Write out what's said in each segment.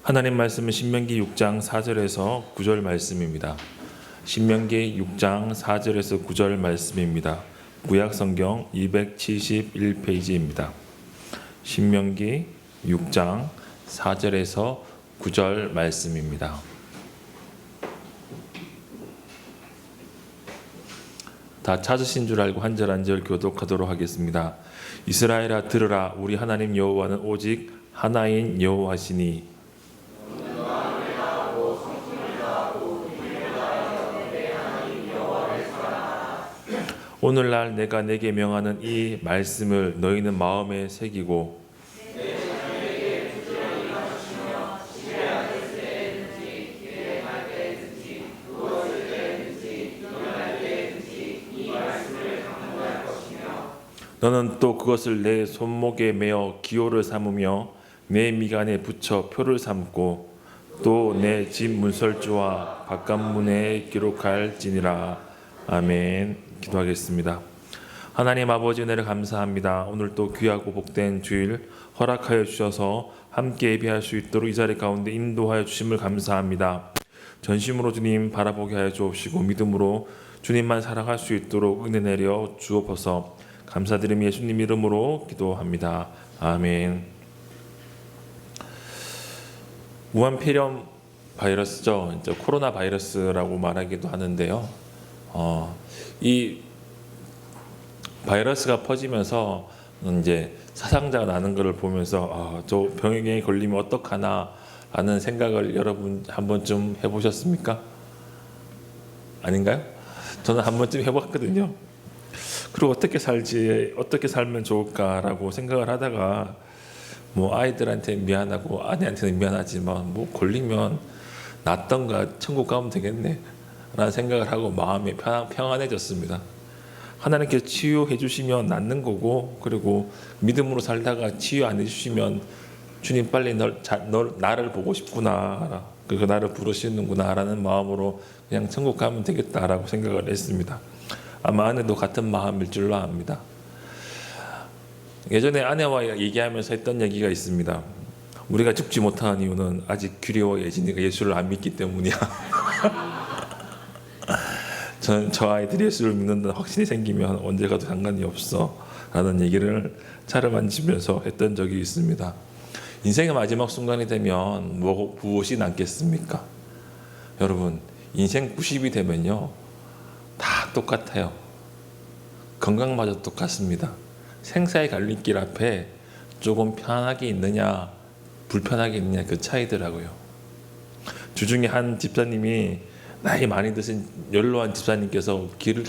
하나님 말씀은 신명기 6장 4절에서 9절 말씀입니다. 신명기 6장 4절에서 9절 말씀입니다. 구약 성경 271페이지입니다. 신명기 6장 4절에서 9절 말씀입니다. 다 찾으신 줄 알고 한 절 한 절 교독하도록 하겠습니다. 이스라엘아 들으라, 우리 하나님 여호와는 오직 하나인 여호와시니 오늘날 내가 내게 명하는 이 말씀을 너희는 마음에 새기고 너는 또 그것을 내 손목에 매어 기호를 삼으며 내 미간에 붙여 표를 삼고 또 내 집 문설주와 바깥문에 기록할지니라. 아멘. 기도하겠습니다. 하나님 아버지 은혜를 감사합니다. 오늘 또 귀하고 복된 주일 허락하여 주셔서 함께 예배할 수 있도록 이 자리 가운데 인도하여 주심을 감사합니다. 전심으로 주님 바라보게 하여 주옵시고 믿음으로 주님만 사랑할 수 있도록 은혜 내려 주옵소서. 감사드리며 예수님 이름으로 기도합니다. 아멘. 무한 폐렴 바이러스죠. 이제 코로나 바이러스라고 말하기도 하는데요. 이 바이러스가 퍼지면서 이제 사상자가 나는 것을 보면서 저 병에 걸리면 어떡하나라는 생각을 여러분 한 번쯤 해보셨습니까? 아닌가요? 저는 한 번쯤 해봤거든요. 그리고 어떻게 살지, 어떻게 살면 좋을까라고 생각을 하다가 뭐 아이들한테 미안하고 아내한테는 미안하지만 뭐 걸리면 낫던가 천국 가면 되겠네 라는 생각을 하고 마음이 평안해졌습니다. 하나님께서 치유해 주시면 낫는 거고, 그리고 믿음으로 살다가 치유 안 해주시면 주님 빨리 나를 보고 싶구나, 그리고 나를 부르시는구나 라는 마음으로 그냥 천국 가면 되겠다라고 생각을 했습니다. 아마 아내도 같은 마음일 줄로 압니다. 예전에 아내와 얘기하면서 했던 얘기가 있습니다. 우리가 죽지 못하는 이유는 아직 규리와 예진이가 예수를 안 믿기 때문이야. 저는 저 아이들이 예수를 믿는다는 확신이 생기면 언제 가도 상관이 없어 라는 얘기를 차를 만지면서 했던 적이 있습니다. 인생의 마지막 순간이 되면 무엇이 남겠습니까? 여러분, 인생 90이 되면요 다 똑같아요. 건강마저 똑같습니다. 생사의 갈림길 앞에 조금 편하게 있느냐 불편하게 있느냐 그 차이더라고요. 주중에 한 집사님이 나이 많이 드신 연로한 집사님께서 길을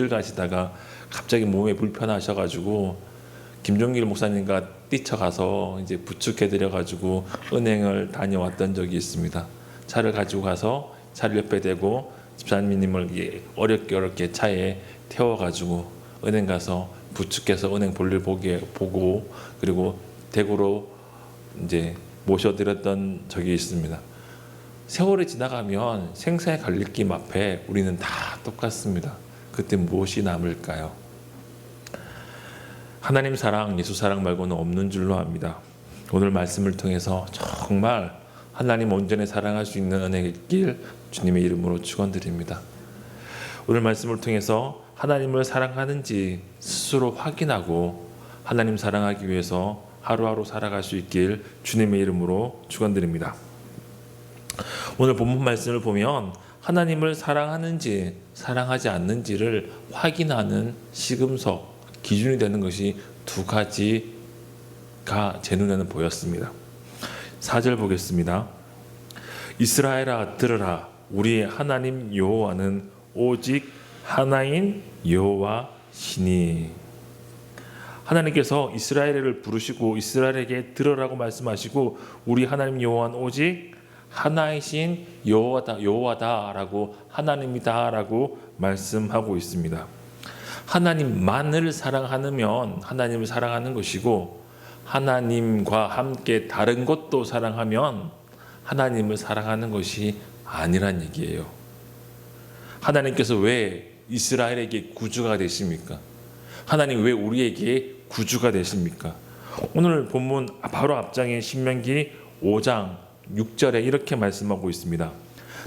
가시다가 갑자기 몸에 불편하셔가지고 김종길 목사님과 뛰쳐가서 이제 부축해드려가지고 은행을 다녀왔던 적이 있습니다. 차를 가지고 가서 차를 옆에 대고 집사님을 어렵게 차에 태워가지고 은행 가서 부축해서 은행 볼일 보고 그리고 대구로 이제 모셔드렸던 적이 있습니다. 세월이 지나가면 생사의 갈림길 앞에 우리는 다 똑같습니다. 그때 무엇이 남을까요? 하나님 사랑, 예수 사랑 말고는 없는 줄로 압니다. 오늘 말씀을 통해서 정말 하나님 온전히 사랑할 수 있는 은혜의 길 주님의 이름으로 축원드립니다. 오늘 말씀을 통해서 하나님을 사랑하는지 스스로 확인하고 하나님 사랑하기 위해서 하루하루 살아갈 수 있길 주님의 이름으로 축원드립니다. 오늘 본문 말씀을 보면 하나님을 사랑하는지 사랑하지 않는지를 확인하는 시금석, 기준이 되는 것이 두 가지가 제 눈에는 보였습니다. 4절 보겠습니다. 이스라엘아 들으라, 우리의 하나님 여호와는 오직 하나인 여호와시니. 하나님께서 이스라엘을 부르시고 이스라엘에게 들으라고 말씀하시고 우리 하나님 여호와는 오직 하나이신 여호와다라고 하나님이다라고 말씀하고 있습니다. 하나님만을 사랑하면 하나님을 사랑하는 것이고 하나님과 함께 다른 것도 사랑하면 하나님을 사랑하는 것이 아니란 얘기예요. 하나님께서 왜 이스라엘에게 구주가 되십니까? 하나님 왜 우리에게 구주가 되십니까? 오늘 본문 바로 앞장에 신명기 5장 6절에 이렇게 말씀하고 있습니다.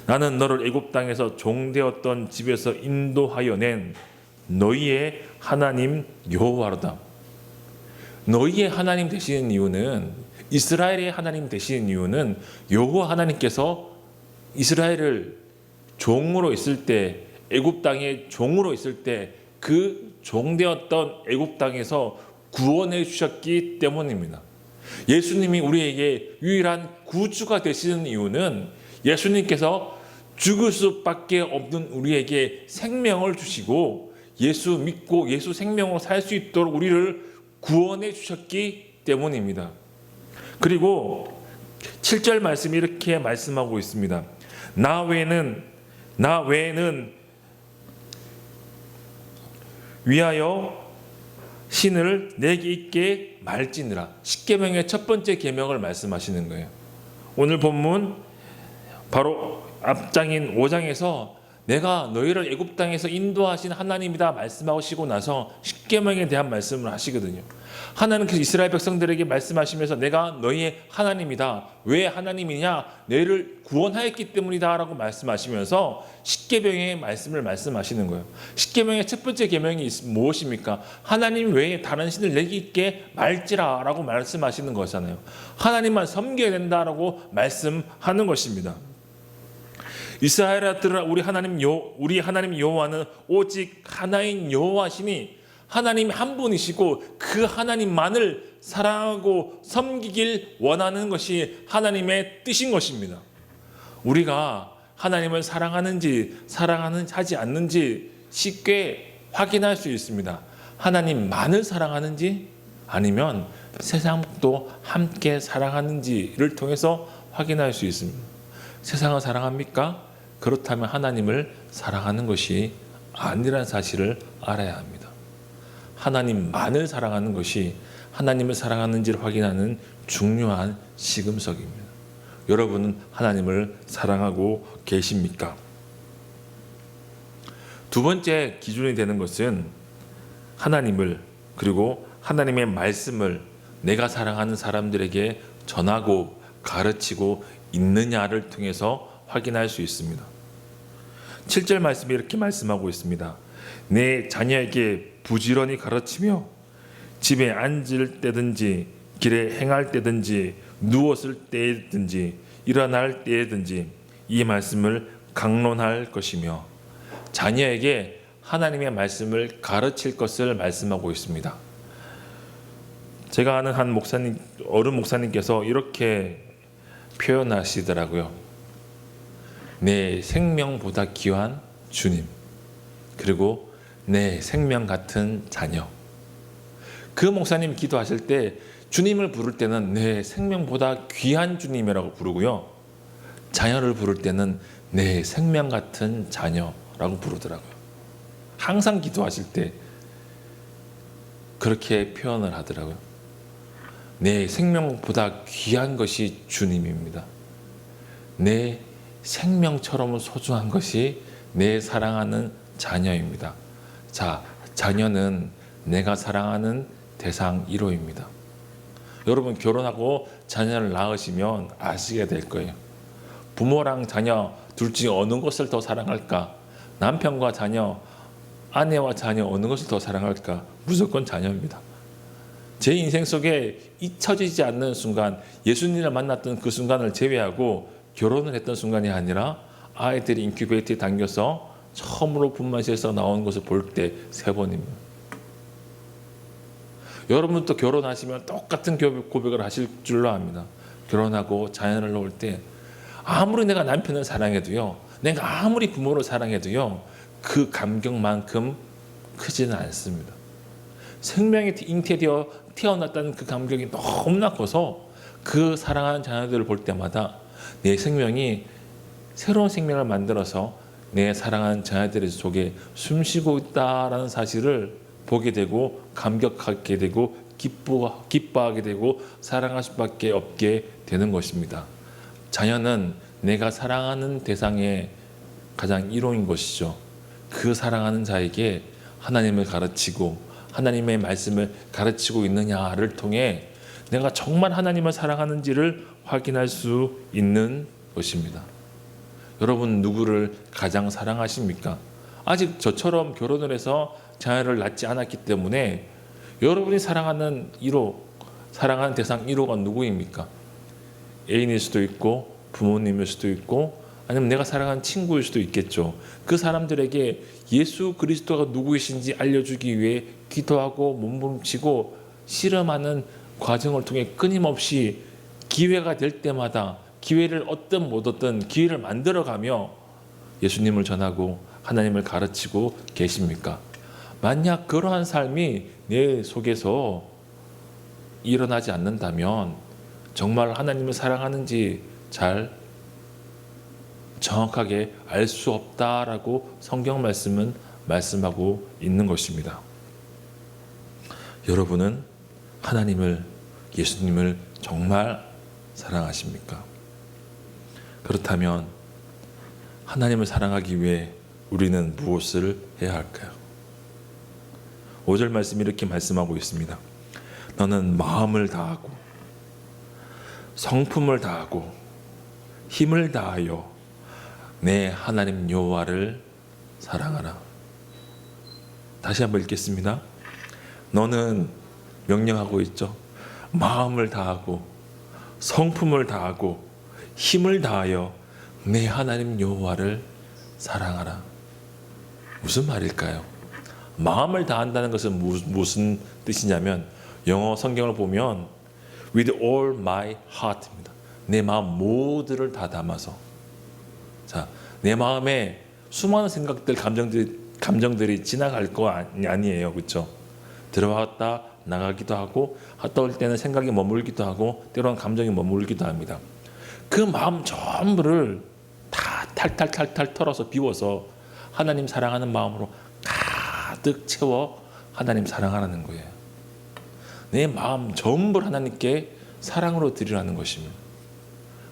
나는 너를 애굽 땅에서 종되었던 집에서 인도하여 낸 너희의 하나님 여호와로다. 너희의 하나님 되시는 이유는, 이스라엘의 하나님 되시는 이유는 여호와 하나님께서 이스라엘을 종으로 있을 때, 애굽 땅에 종으로 있을 때 그 종되었던 애굽 땅에서 구원해 주셨기 때문입니다. 예수님이 우리에게 유일한 구주가 되시는 이유는 예수님께서 죽을 수밖에 없는 우리에게 생명을 주시고 예수 믿고 예수 생명으로 살 수 있도록 우리를 구원해 주셨기 때문입니다. 그리고 7절 말씀이 이렇게 말씀하고 있습니다. 나 외에는 위하여 신을 내게 있게 말지니라. 십계명의 첫 번째 계명을 말씀하시는 거예요. 오늘 본문 바로 앞장인 5장에서 내가 너희를 애굽 땅에서 인도하신 하나님이다 말씀하시고 나서 십계명에 대한 말씀을 하시거든요. 하나님께서 이스라엘 백성들에게 말씀하시면서 내가 너희의 하나님이다. 왜 하나님이냐? 너희를 구원하였기 때문이다 라고 말씀하시면서 십계명의 말씀을 말씀하시는 거예요. 십계명의 첫 번째 계명이 무엇입니까? 하나님 외에 다른 신을 내게 있게 말지라 라고 말씀하시는 거잖아요. 하나님만 섬겨야 된다라고 말씀하는 것입니다. 이스라엘 아들아, 우리 하나님 여호와는 오직 하나인 여호와시니 하나님 한 분이시고 그 하나님만을 사랑하고 섬기길 원하는 것이 하나님의 뜻인 것입니다. 우리가 하나님을 사랑하는지 하지 않는지 쉽게 확인할 수 있습니다. 하나님만을 사랑하는지 아니면 세상도 함께 사랑하는지를 통해서 확인할 수 있습니다. 세상을 사랑합니까? 그렇다면 하나님을 사랑하는 것이 아니라는 사실을 알아야 합니다. 하나님만을 사랑하는 것이 하나님을 사랑하는지를 확인하는 중요한 시금석입니다. 여러분은 하나님을 사랑하고 계십니까? 두 번째 기준이 되는 것은 하나님을, 그리고 하나님의 말씀을 내가 사랑하는 사람들에게 전하고 가르치고 있느냐를 통해서 확인할 수 있습니다. 7절 말씀이 이렇게 말씀하고 있습니다. 내 자녀에게 부지런히 가르치며 집에 앉을 때든지 길에 행할 때든지 누웠을 때든지 일어날 때든지 이 말씀을 강론할 것이며, 자녀에게 하나님의 말씀을 가르칠 것을 말씀하고 있습니다. 제가 아는 한 목사님, 어른 목사님께서 이렇게 표현하시더라고요. 내 생명보다 귀한 주님, 그리고 내 생명 같은 자녀. 그 목사님 기도하실 때 주님을 부를 때는 내 생명보다 귀한 주님이라고 부르고요, 자녀를 부를 때는 내 생명 같은 자녀라고 부르더라고요. 항상 기도하실 때 그렇게 표현을 하더라고요. 내 생명보다 귀한 것이 주님입니다. 내 생명처럼 소중한 것이 내 사랑하는 자녀입니다. 자, 자녀는 내가 사랑하는 대상 1호입니다. 여러분, 결혼하고 자녀를 낳으시면 아시게 될 거예요. 부모랑 자녀 둘 중에 어느 것을 더 사랑할까? 남편과 자녀, 아내와 자녀 어느 것을 더 사랑할까? 무조건 자녀입니다. 제 인생 속에 잊혀지지 않는 순간, 예수님을 만났던 그 순간을 제외하고 결혼을 했던 순간이 아니라 아이들이 인큐베이터에 당겨서 처음으로 분만실에서 나온 것을 볼 때 3번입니다. 여러분도 결혼하시면 똑같은 고백을 하실 줄로 압니다. 결혼하고 자녀를 낳을 때 아무리 내가 남편을 사랑해도요, 내가 아무리 부모를 사랑해도요, 그 감격만큼 크지는 않습니다. 생명이 잉태되어 태어났다는 그 감격이 너무나 커서 그 사랑하는 자녀들을 볼 때마다 내 생명이 새로운 생명을 만들어서 내 사랑하는 자녀들 속에 숨쉬고 있다라는 사실을 보게 되고 감격하게 되고 기뻐하게 되고 사랑할 수밖에 없게 되는 것입니다. 자녀는 내가 사랑하는 대상의 가장 1호인 것이죠. 그 사랑하는 자에게 하나님을 가르치고 하나님의 말씀을 가르치고 있느냐를 통해 내가 정말 하나님을 사랑하는지를 확인할 수 있는 것입니다. 여러분 누구를 가장 사랑하십니까? 아직 저처럼 결혼을 해서 자녀를 낳지 않았기 때문에 여러분이 사랑하는 대상 1호가 누구입니까? 애인일 수도 있고 부모님일 수도 있고 아니면 내가 사랑하는 친구일 수도 있겠죠. 그 사람들에게 예수 그리스도가 누구이신지 알려주기 위해 기도하고 몸부림치고 실험하는 과정을 통해 끊임없이 기회가 될 때마다 기회를 얻든 못 얻든 기회를 만들어가며 예수님을 전하고 하나님을 가르치고 계십니까? 만약 그러한 삶이 내 속에서 일어나지 않는다면 정말 하나님을 사랑하는지 잘 정확하게 알 수 없다라고 성경 말씀은 말씀하고 있는 것입니다. 여러분은 하나님을, 예수님을 정말 사랑하십니까? 그렇다면 하나님을 사랑하기 위해 우리는 무엇을 해야 할까요? 5절 말씀이 이렇게 말씀하고 있습니다. 너는 마음을 다하고 성품을 다하고 힘을 다하여 내 하나님 여호와를 사랑하라. 다시 한번 읽겠습니다. 너는 명령하고 있죠. 마음을 다하고 성품을 다하고 힘을 다하여 내 하나님 여호와를 사랑하라. 무슨 말일까요? 마음을 다한다는 것은 무슨 뜻이냐면 영어 성경을 보면 with all my heart입니다. 내 마음 모두를 다 담아서. 자, 내 마음에 수많은 생각들, 감정들이 지나갈 거 아니에요, 그렇죠? 들어왔다 나가기도 하고, 갔다 올 때는 생각이 머물기도 하고, 때로는 감정이 머물기도 합니다. 그 마음 전부를 다 탈탈 털어서 비워서 하나님 사랑하는 마음으로 가득 채워 하나님 사랑하라는 거예요. 내 마음 전부를 하나님께 사랑으로 드리라는 것입니다.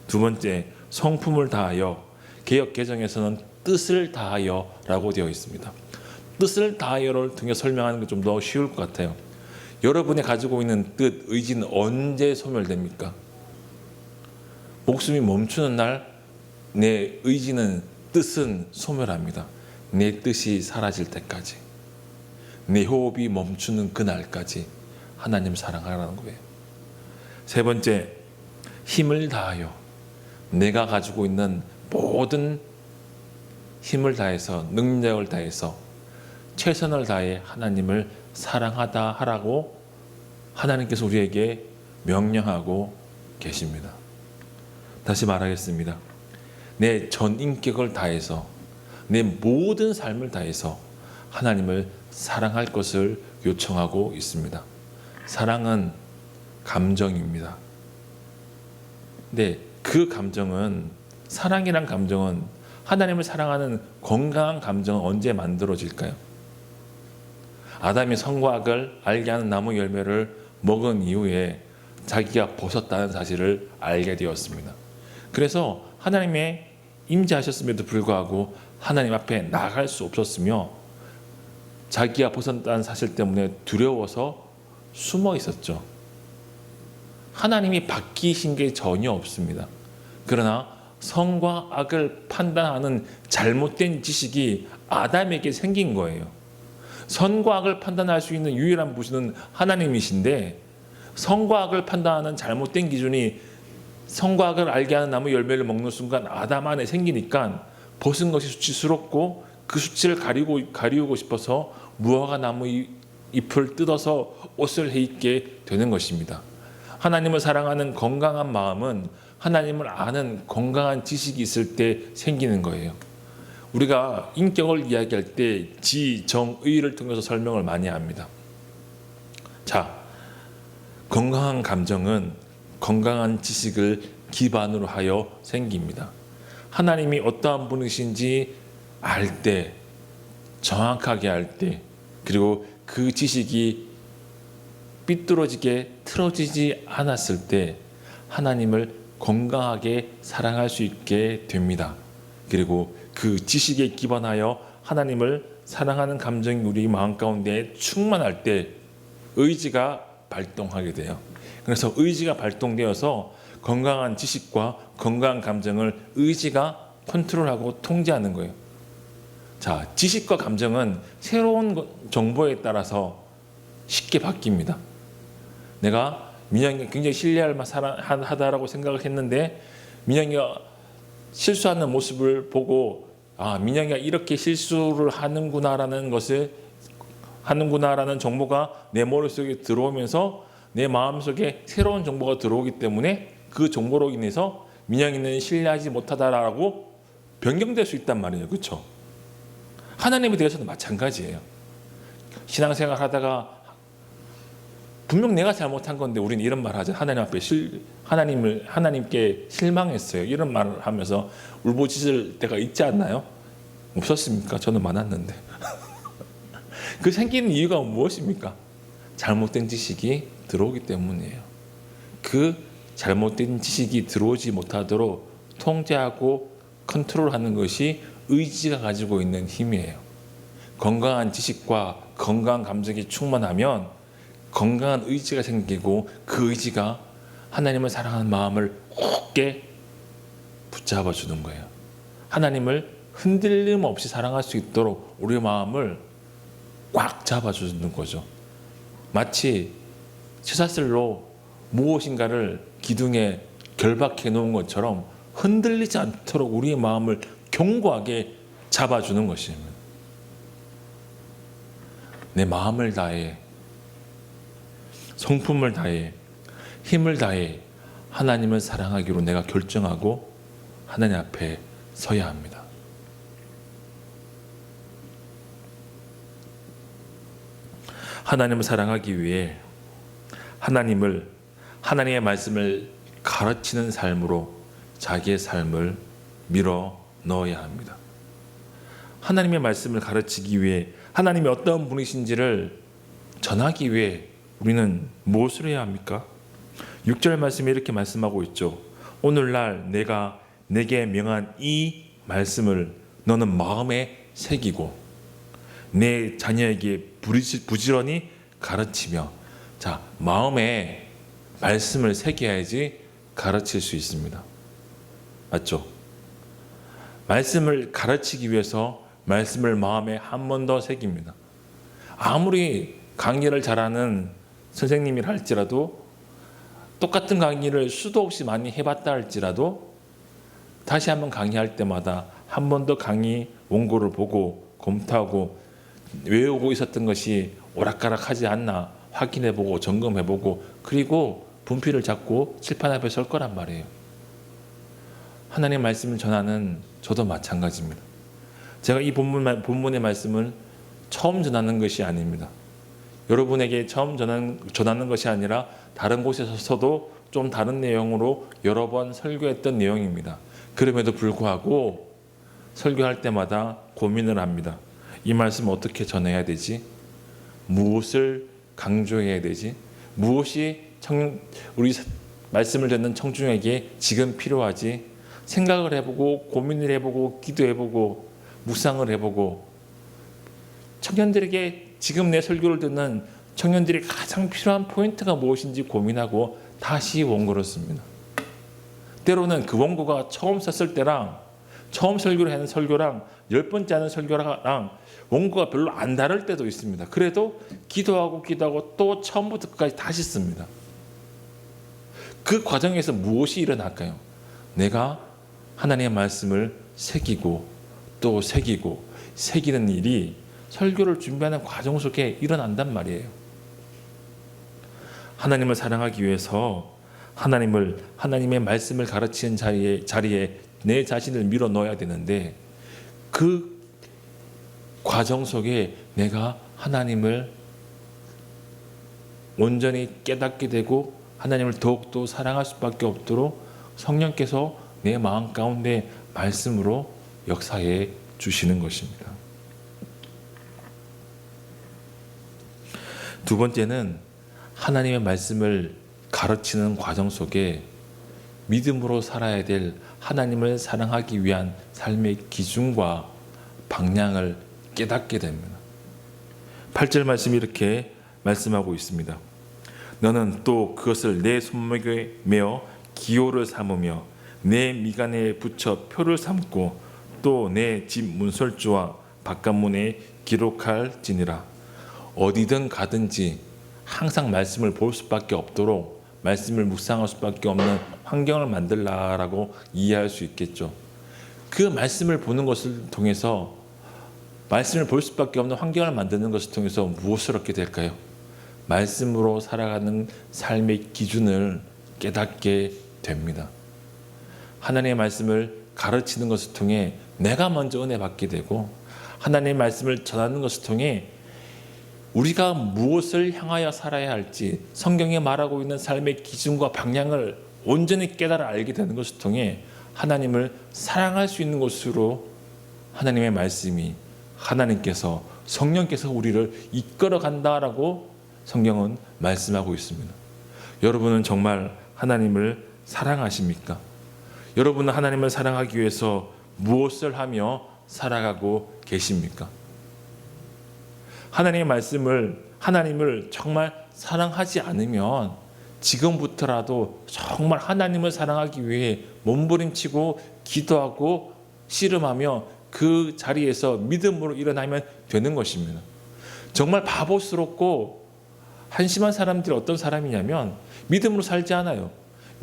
두 번째, 성품을 다하여, 개역 개정에서는 뜻을 다하여라고 되어 있습니다. 뜻을 다하여를 통해 설명하는 게 좀 더 쉬울 것 같아요. 여러분이 가지고 있는 뜻, 의지는 언제 소멸됩니까? 목숨이 멈추는 날 내 의지는, 뜻은 소멸합니다. 내 뜻이 사라질 때까지, 내 호흡이 멈추는 그날까지 하나님 사랑하라는 거예요. 세 번째, 힘을 다하여, 내가 가지고 있는 모든 힘을 다해서, 능력을 다해서, 최선을 다해 하나님을 사랑하다 하라고 하나님께서 우리에게 명령하고 계십니다. 다시 말하겠습니다. 내 전 인격을 다해서, 내 모든 삶을 다해서 하나님을 사랑할 것을 요청하고 있습니다. 사랑은 감정입니다. 근데 그 감정은, 사랑이란 감정은, 하나님을 사랑하는 건강한 감정은 언제 만들어질까요? 아담이 선과 악을 알게 하는 나무 열매를 먹은 이후에 자기가 벗었다는 사실을 알게 되었습니다. 그래서 하나님의 임재하셨음에도 불구하고 하나님 앞에 나갈 수 없었으며 자기가 벗었다는 사실 때문에 두려워서 숨어 있었죠. 하나님이 바뀌신 게 전혀 없습니다. 그러나 선과 악을 판단하는 잘못된 지식이 아담에게 생긴 거예요. 선과 악을 판단할 수 있는 유일한 분은 하나님이신데, 선과 악을 판단하는 잘못된 기준이 선과 악을 알게 하는 나무 열매를 먹는 순간 아담 안에 생기니까 벗은 것이 수치스럽고 그 수치를 가리우고 싶어서 무화과 나무 잎을 뜯어서 옷을 해입게 되는 것입니다. 하나님을 사랑하는 건강한 마음은 하나님을 아는 건강한 지식이 있을 때 생기는 거예요. 우리가 인격을 이야기할 때 지, 정, 의를 통해서 설명을 많이 합니다. 자, 건강한 감정은 건강한 지식을 기반으로 하여 생깁니다. 하나님이 어떠한 분이신지 알 때, 정확하게 알 때, 그리고 그 지식이 삐뚤어지게 틀어지지 않았을 때 하나님을 건강하게 사랑할 수 있게 됩니다. 그리고 그 지식에 기반하여 하나님을 사랑하는 감정이 우리 마음 가운데 충만할 때 의지가 발동하게 돼요. 그래서 의지가 발동되어서 건강한 지식과 건강한 감정을 의지가 컨트롤하고 통제하는 거예요. 자, 지식과 감정은 새로운 정보에 따라서 쉽게 바뀝니다. 내가 민영이가 굉장히 신뢰할 만하다라고 생각을 했는데 민영이가 실수하는 모습을 보고 민영이가 이렇게 실수를 하는구나라는 정보가 내 머릿속에 들어오면서 내 마음속에 새로운 정보가 들어오기 때문에 그 정보로 인해서 민영이는 신뢰하지 못하다라고 변경될 수 있단 말이에요. 그렇죠? 하나님에 대해서도 마찬가지예요. 신앙생활 하다가 분명 내가 잘못한 건데 우리는 이런 말 하죠. 하나님 앞에 하나님께 실망했어요. 이런 말을 하면서 울부짖을 때가 있지 않나요? 없었습니까? 저는 많았는데. 그 생기는 이유가 무엇입니까? 잘못된 지식이 들어오기 때문이에요. 그 잘못된 지식이 들어오지 못하도록 통제하고 컨트롤하는 것이 의지가 가지고 있는 힘이에요. 건강한 지식과 건강한 감정이 충만하면 건강한 의지가 생기고 그 의지가 하나님을 사랑하는 마음을 굳게 붙잡아 주는 거예요. 하나님을 흔들림 없이 사랑할 수 있도록 우리의 마음을 꽉 잡아주는 거죠. 마치 쇠사슬로 무엇인가를 기둥에 결박해 놓은 것처럼 흔들리지 않도록 우리의 마음을 견고하게 잡아주는 것입니다. 내 마음을 다해, 성품을 다해, 힘을 다해 하나님을 사랑하기로 내가 결정하고 하나님 앞에 서야 합니다. 하나님을 사랑하기 위해 하나님의 말씀을 가르치는 삶으로 자기의 삶을 밀어 넣어야 합니다. 하나님의 말씀을 가르치기 위해 하나님이 어떤 분이신지를 전하기 위해 우리는 무엇을 해야 합니까? 6절 말씀에 이렇게 말씀하고 있죠. 오늘날 내가 내게 명한 이 말씀을 너는 마음에 새기고 내 자녀에게 부지런히 가르치며. 자, 마음에 말씀을 새겨야지 가르칠 수 있습니다. 맞죠? 말씀을 가르치기 위해서 말씀을 마음에 한 번 더 새깁니다. 아무리 강의를 잘하는 선생님이라 할지라도 똑같은 강의를 수도 없이 많이 해봤다 할지라도 다시 한번 강의할 때마다 한 번 더 강의 원고를 보고 검토하고 외우고 있었던 것이 오락가락하지 않나 확인해보고 점검해보고 그리고 분필을 잡고 칠판 앞에 설 거란 말이에요. 하나님의 말씀을 전하는 저도 마찬가지입니다. 제가 이 본문의 말씀을 처음 전하는 것이 아닙니다. 여러분에게 처음 전하는 것이 아니라 다른 곳에서도 좀 다른 내용으로 여러 번 설교했던 내용입니다. 그럼에도 불구하고 설교할 때마다 고민을 합니다. 이 말씀을 어떻게 전해야 되지? 무엇을 강조해야 되지? 무엇이 우리 말씀을 듣는 청중에게 지금 필요하지? 생각을 해보고 고민을 해보고 기도해보고 묵상을 해보고 청년들에게 지금 내 설교를 듣는 청년들이 가장 필요한 포인트가 무엇인지 고민하고 다시 원고를 씁니다. 때로는 그 원고가 처음 썼을 때랑 처음 설교를 하는 설교랑 10번째 하는 설교랑 원고가 별로 안 다를 때도 있습니다. 그래도 기도하고 또 처음부터 끝까지 다시 씁니다. 그 과정에서 무엇이 일어날까요? 내가 하나님의 말씀을 새기고 또 새기는 일이 설교를 준비하는 과정 속에 일어난단 말이에요. 하나님을 사랑하기 위해서 하나님의 말씀을 가르치는 자리에 내 자신을 밀어 넣어야 되는데 그 과정 속에 내가 하나님을 온전히 깨닫게 되고 하나님을 더욱더 사랑할 수밖에 없도록 성령께서 내 마음 가운데 말씀으로 역사해 주시는 것입니다. 두 번째는 하나님의 말씀을 가르치는 과정 속에 믿음으로 살아야 될 하나님을 사랑하기 위한 삶의 기준과 방향을 깨닫게 됩니다. 8절 말씀이 이렇게 말씀하고 있습니다. 너는 또 그것을 내 손목에 메어 기호를 삼으며 내 미간에 붙여 표를 삼고 또 내 집 문설주와 바깥문에 기록할지니라. 어디든 가든지 항상 말씀을 볼 수밖에 없도록 말씀을 묵상할 수밖에 없는 환경을 만들라라고 이해할 수 있겠죠. 그 말씀을 보는 것을 통해서 말씀을 볼 수밖에 없는 환경을 만드는 것을 통해서 무엇을 얻게 될까요? 말씀으로 살아가는 삶의 기준을 깨닫게 됩니다. 하나님의 말씀을 가르치는 것을 통해 내가 먼저 은혜 받게 되고 하나님의 말씀을 전하는 것을 통해 우리가 무엇을 향하여 살아야 할지 성경에 말하고 있는 삶의 기준과 방향을 온전히 깨달아 알게 되는 것을 통해 하나님을 사랑할 수 있는 것으로 하나님의 말씀이 하나님께서 성령께서 우리를 이끌어 간다라고 성경은 말씀하고 있습니다. 여러분은 정말 하나님을 사랑하십니까? 여러분은 하나님을 사랑하기 위해서 무엇을 하며 살아가고 계십니까? 하나님의 말씀을 하나님을 정말 사랑하지 않으면 지금부터라도 정말 하나님을 사랑하기 위해 몸부림치고 기도하고 씨름하며 그 자리에서 믿음으로 일어나면 되는 것입니다. 정말 바보스럽고 한심한 사람들이 어떤 사람이냐면 믿음으로 살지 않아요.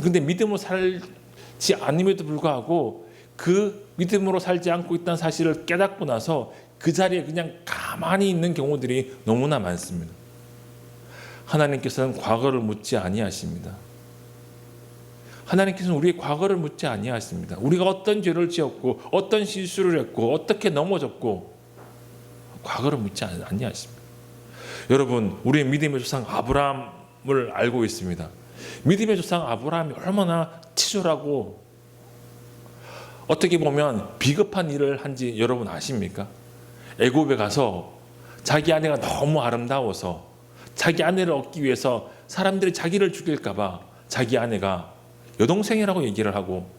근데 믿음으로 살지 않음에도 불구하고 그 믿음으로 살지 않고 있다는 사실을 깨닫고 나서 그 자리에 그냥 가만히 있는 경우들이 너무나 많습니다. 하나님께서는 과거를 묻지 아니하십니다. 하나님께서는 우리의 과거를 묻지 아니하십니다. 우리가 어떤 죄를 지었고 어떤 실수를 했고 어떻게 넘어졌고 과거를 묻지 아니하십니다. 여러분, 우리의 믿음의 조상 아브라함을 알고 있습니다. 믿음의 조상 아브라함이 얼마나 치졸하고 어떻게 보면 비겁한 일을 한지 여러분 아십니까? 애굽에 가서 자기 아내가 너무 아름다워서 자기 아내를 얻기 위해서 사람들이 자기를 죽일까 봐 자기 아내가 여동생이라고 얘기를 하고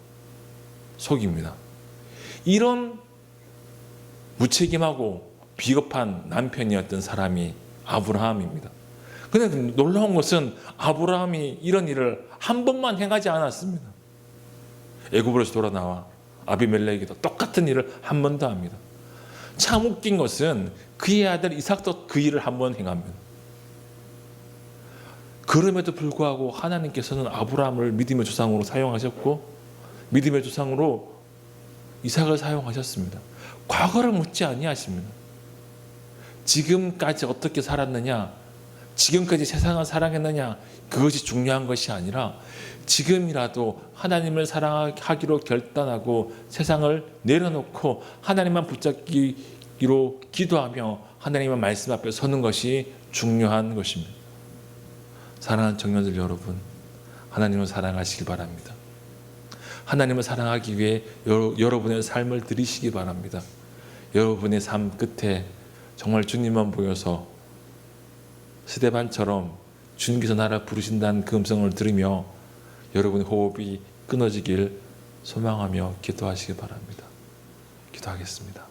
속입니다. 이런 무책임하고 비겁한 남편이었던 사람이 아브라함입니다. 그런데 놀라운 것은 아브라함이 이런 일을 한 번만 행하지 않았습니다. 애굽으로서 돌아 나와 아비멜렉에게도 똑같은 일을 한 번 더 합니다. 참 웃긴 것은 그의 아들 이삭도 그 일을 한 번 행합니다. 그럼에도 불구하고 하나님께서는 아브라함을 믿음의 조상으로 사용하셨고 믿음의 조상으로 이삭을 사용하셨습니다. 과거를 묻지 아니하십니다. 지금까지 어떻게 살았느냐, 지금까지 세상을 사랑했느냐, 그것이 중요한 것이 아니라 지금이라도 하나님을 사랑하기로 결단하고 세상을 내려놓고 하나님만 붙잡기로 기도하며 하나님의 말씀 앞에 서는 것이 중요한 것입니다. 사랑하는 청년들 여러분, 하나님을 사랑하시기 바랍니다. 하나님을 사랑하기 위해 여러분의 삶을 드리시기 바랍니다. 여러분의 삶 끝에 정말 주님만 보여서 스데반처럼 주님께서 나를 부르신다는 그 음성을 들으며 여러분의 호흡이 끊어지길 소망하며 기도하시기 바랍니다. 기도하겠습니다.